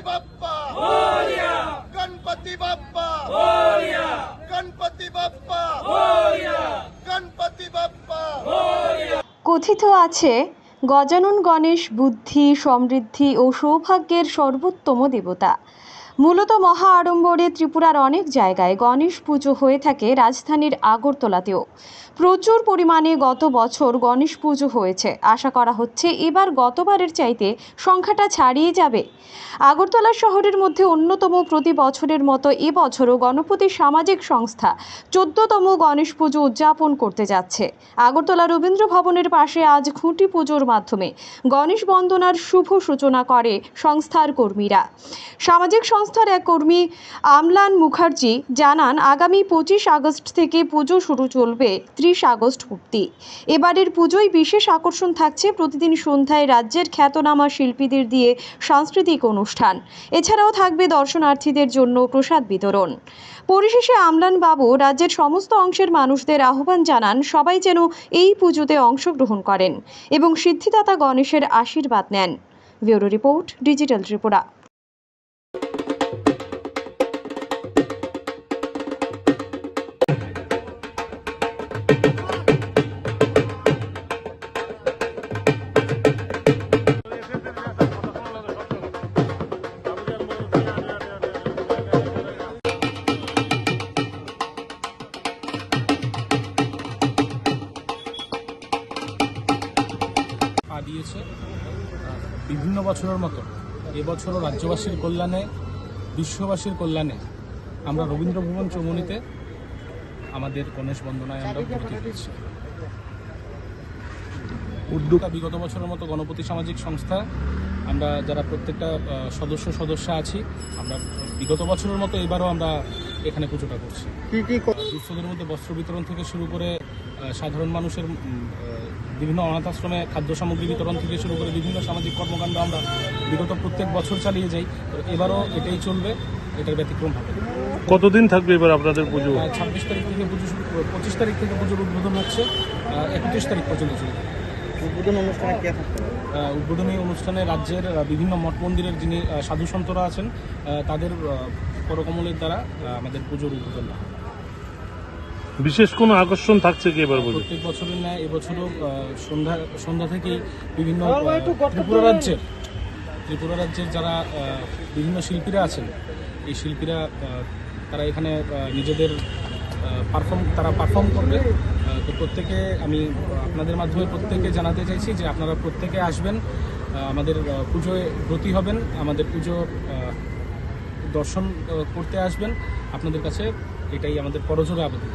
बाप्पा मोरया, गणपति बाप्पा मोरया, गणपति बाप्पा मोरया, गणपति बाप्पा मोरया। কথিত আছে গজানন গণেশ বুদ্ধি, সমৃদ্ধি ও সৌভাগ্যের সর্বোত্তম দেবতা। মূলত মহা আড়ম্বরে ত্রিপুরার অনেক জায়গায় গণেশ পুজো হয়ে থাকে, রাজধানীর আগরতলাতেও প্রচুর পরিমাণে গত বছর গণেশ পুজো হয়েছে। আশা করা হচ্ছে এবার গতবারের চাইতে সংখ্যাটা ছাড়িয়ে যাবে। আগরতলা শহরের মধ্যে অন্যতম প্রতি বছরের মতো এবছরও গণপতি সামাজিক সংস্থা 14তম গণেশ পুজো উদযাপন করতে যাচ্ছে। আগরতলা রবীন্দ্র ভবনের পাশে আজ খুঁটি পুজোর মাধ্যমে গণেশ বন্দনার শুভ সূচনা করে সংস্থার কর্মীরা। সামাজিক সংস্থার এক কর্মী আমলান মুখার্জি জানান, আগামী 25 আগস্ট থেকে পুজো শুরু চলবে 30 আগস্ট অবধি। এবারের পুজোয় বিশেষ আকর্ষণ থাকছে প্রতিদিন সন্ধ্যায় রাজ্যের খ্যাতনামা শিল্পীদের দিয়ে সাংস্কৃতিক অনুষ্ঠান। এছাড়াও থাকবে দর্শনার্থীদের জন্য প্রসাদ বিতরণ। পরিশেষে আমলান বাবু রাজ্যের সমস্ত অংশের মানুষদের আহ্বান জানান, সবাই যেন এই পুজোতে অংশগ্রহণ করেন এবং সিদ্ধিদাতা গণেশের আশীর্বাদ নেন। Bureau report, digital Tripura. দিয়েছে বিভিন্ন বছরের মতো এবছরও রাজ্যবাসীর কল্যাণে, বিশ্ববাসীর কল্যাণে আমরা রবীন্দ্র ভবন চৌমুহনীতে আমাদের গণেশ বন্দনায় আমরা ভর্তি হয়েছি। উদ্যোগ বিগত বছরের মতো গণপতি সামাজিক সংস্থা আমরা যারা প্রত্যেকটা সদস্য আছি, আমরা বিগত বছরের মতো এবারও আমরা এখানে পুজোটা করছি। দুস্থদের মধ্যে বস্ত্র বিতরণ থেকে শুরু করে সাধারণ মানুষের বিভিন্ন অনাথ আশ্রমে খাদ্য সামগ্রী বিতরণ থেকে শুরু করে বিভিন্ন সামাজিক কর্মকাণ্ড আমরা বিগত প্রত্যেক বছর চালিয়ে যাই। এবারও এটাই চলবে, এটার ব্যতিক্রম হবে। কতদিন থাকবে এবার আপনাদের পুজো? 26 তারিখ থেকে পুজো শুরু, 25 তারিখ থেকে পুজোর উদ্বোধন হচ্ছে, 31 তারিখ পর্যন্ত চলবে। উদ্বোধনী অনুষ্ঠানে রাজ্যের বিভিন্ন মঠ মন্দিরের যিনি সাধু সন্তরা আছেন তাদের করকমলের দ্বারা আমাদের পুজোর উদ্বোধন। বিশেষ কোনো আকর্ষণ থাকছে কি এবার? প্রত্যেক বছরের ন্যায় এবছরও সন্ধ্যা থেকেই বিভিন্ন ত্রিপুরা রাজ্যের যারা বিভিন্ন শিল্পীরা আছেন, এই শিল্পীরা তারা এখানে নিজেদের পারফর্ম করবে। তো প্রত্যেকে, আমি আপনাদের মাধ্যমে প্রত্যেকে জানাতে চাইছি যে আপনারা প্রত্যেকে আসবেন, আমাদের পুজোয় ব্রতী হবেন, আমাদের পুজো দর্শন করতে আসবেন। আপনাদের কাছে এটাই আমাদের করজোড়ে আবেদন।